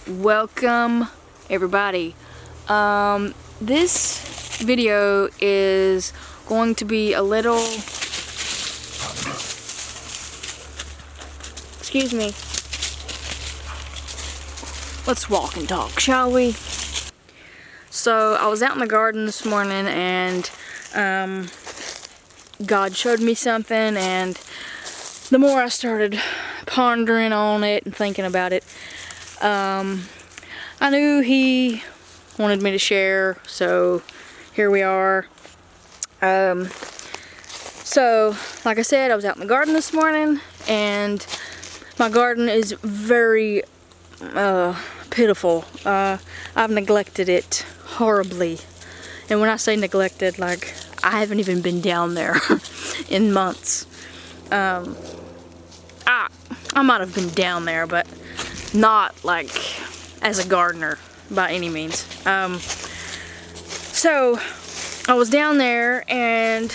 Welcome everybody. This video is going to be a little, excuse me, let's walk and talk, shall we? So I was out in the garden this morning and God showed me something, and the more I started pondering on it and thinking about it, I knew He wanted me to share, so here we are. So like I said, I was out in the garden this morning, and my garden is very pitiful. I've neglected it horribly, and when I say neglected, like, I haven't even been down there in months. I might have been down there, but not like as a gardener by any means. So I was down there, and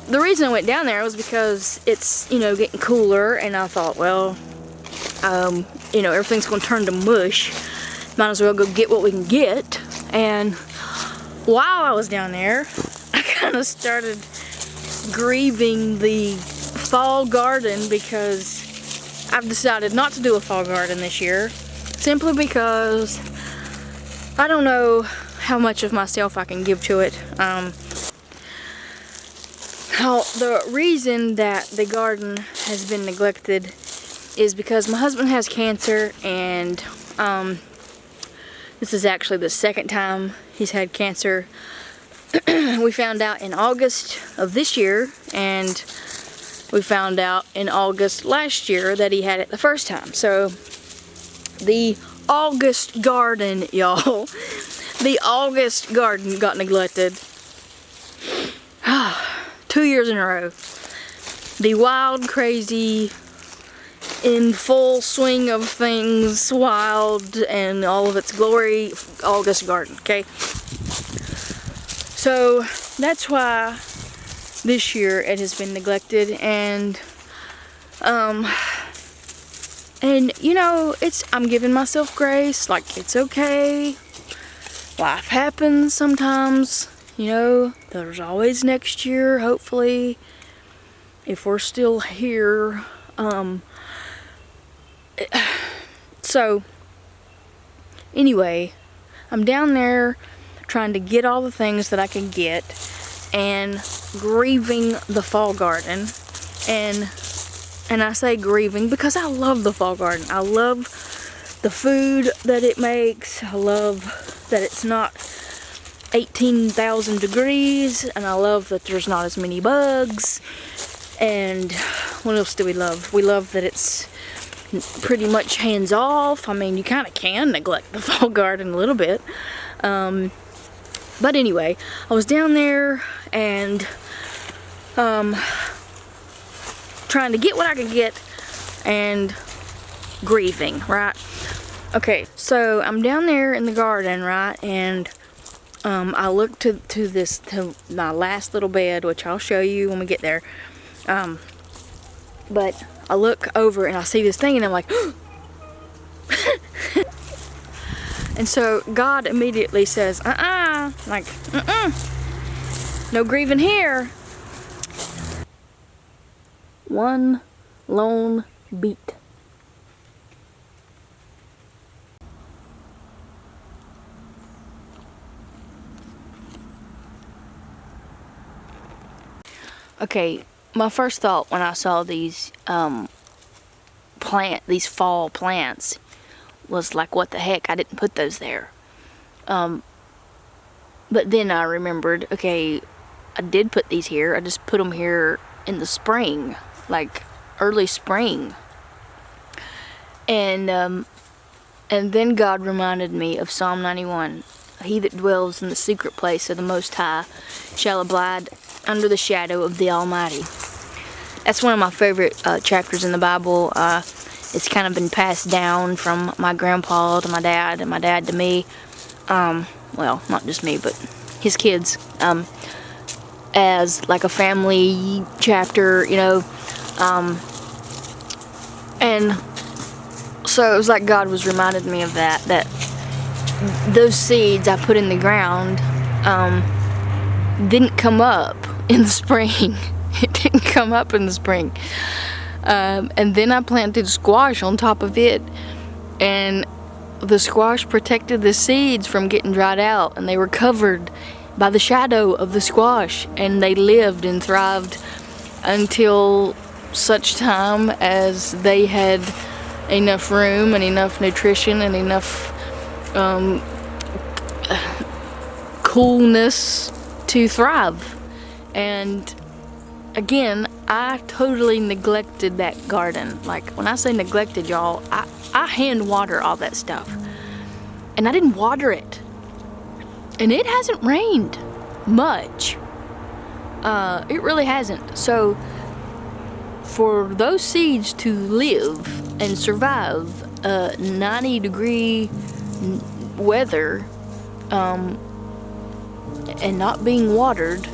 the reason I went down there was because it's, getting cooler, and I thought, well, everything's gonna turn to mush. Might as well go get what we can get. And while I was down there, I kind of started grieving the fall garden, because I've decided not to do a fall garden this year, simply because I don't know how much of myself I can give to it. The reason that the garden has been neglected is because my husband has cancer, and this is actually the second time he's had cancer. We found out in August of this year, and we found out in August last year that he had it the first time. So the August garden, y'all, the August garden got neglected 2 years in a row. The wild, crazy, in full swing of things, wild and all of its glory, August garden, okay? So that's why this year it has been neglected, and I'm giving myself grace. Like, it's okay. Life happens sometimes, there's always next year, hopefully, if we're still here. So anyway, I'm down there trying to get all the things that I can get, and grieving the fall garden. And I say grieving because I love the fall garden. I love the food that it makes. I love that it's not 18,000 degrees, and I love that there's not as many bugs. And what else do we love? We love that it's pretty much hands off. I mean, you kind of can neglect the fall garden a little bit. But anyway, I was down there and trying to get what I could get and grieving, right? Okay, so I'm down there in the garden, right? And I look to my last little bed, which I'll show you when we get there. But I look over and I see this thing, and I'm like, and so God immediately says, no grieving here. One lone beet. Okay, my first thought when I saw these these fall plants was like, what the heck, I didn't put those there. But then I remembered, okay, I did put these here. I just put them here in the spring, like early spring. And then God reminded me of Psalm 91. He that dwells in the secret place of the Most High shall abide under the shadow of the Almighty. That's one of my favorite chapters in the Bible. It's kind of been passed down from my grandpa to my dad, and my dad to me. Well, not just me, but his kids. As like a family chapter, And So it was like God was reminding me of that those seeds I put in the ground didn't come up in the spring. It didn't come up in the spring. And then I planted squash on top of it, and the squash protected the seeds from getting dried out, and they were covered by the shadow of the squash, and they lived and thrived until such time as they had enough room and enough nutrition and enough coolness to thrive. And again, I totally neglected that garden. Like, when I say neglected, y'all, I hand water all that stuff, and I didn't water it, and it hasn't rained much. It really hasn't. So for those seeds to live and survive 90-degree weather and not being watered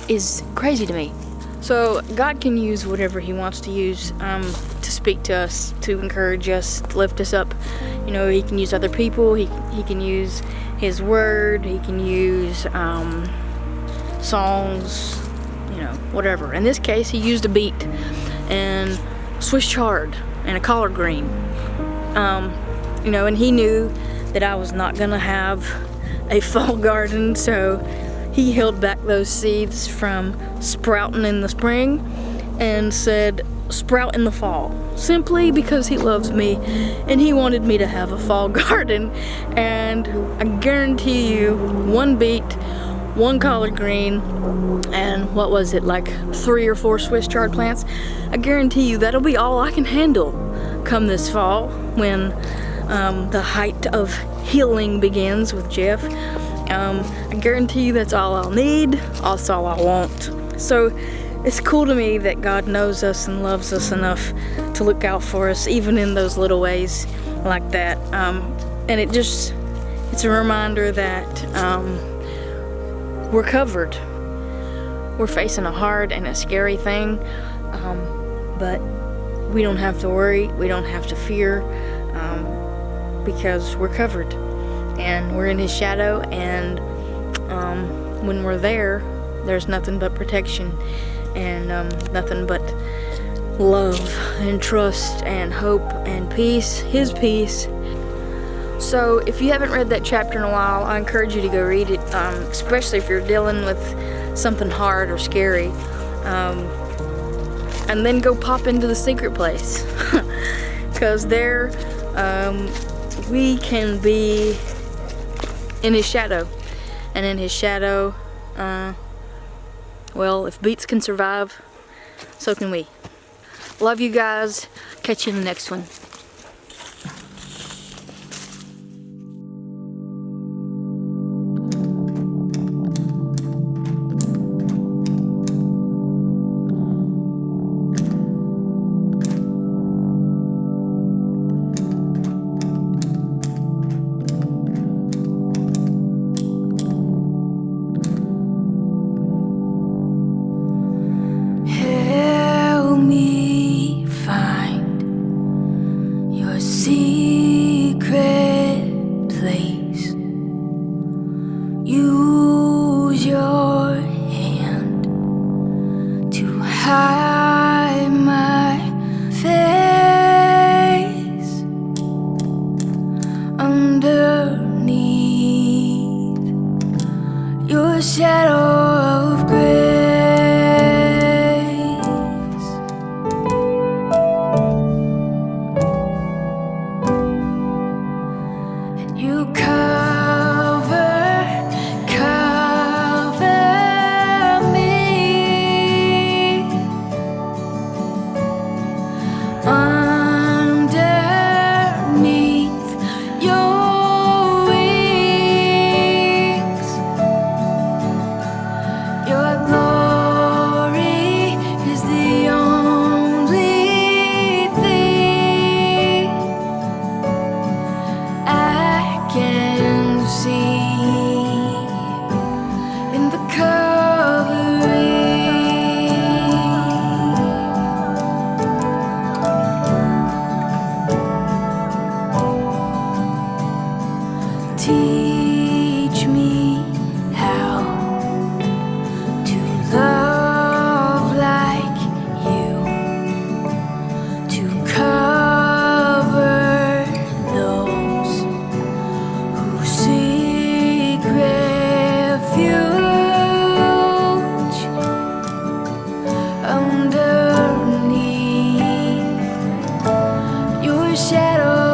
is crazy to me. So God can use whatever He wants to use to speak to us, to encourage us, to lift us up. You know, He can use other people. He can use His Word. He can use songs. You know, whatever. In this case, He used a beet and Swiss chard and a collard green. You know, and He knew that I was not gonna have a fall garden, so He held back those seeds from sprouting in the spring and said, sprout in the fall, simply because He loves me and He wanted me to have a fall garden. And I guarantee you, one beet, one collard green, and what was it, like 3 or 4 Swiss chard plants, I guarantee you that'll be all I can handle come this fall, when the height of healing begins with Jeff. I guarantee you that's all I'll need, that's all I want. So it's cool to me that God knows us and loves us enough to look out for us, even in those little ways like that. And it's a reminder that we're covered. We're facing a hard and a scary thing, but we don't have to worry, we don't have to fear, because we're covered and we're in His shadow, and when we're there, there's nothing but protection and nothing but love and trust and hope and peace, His peace. So if you haven't read that chapter in a while, I encourage you to go read it, especially if you're dealing with something hard or scary, and then go pop into the secret place, because there we can be in His shadow, and in His shadow, well, if beets can survive, so can we. Love you guys. Catch you in the next one. Hide my face underneath your shadow of grace, and you cover me underneath your wings. teach me how to love like you, to cover those who seek refuge underneath your shadow.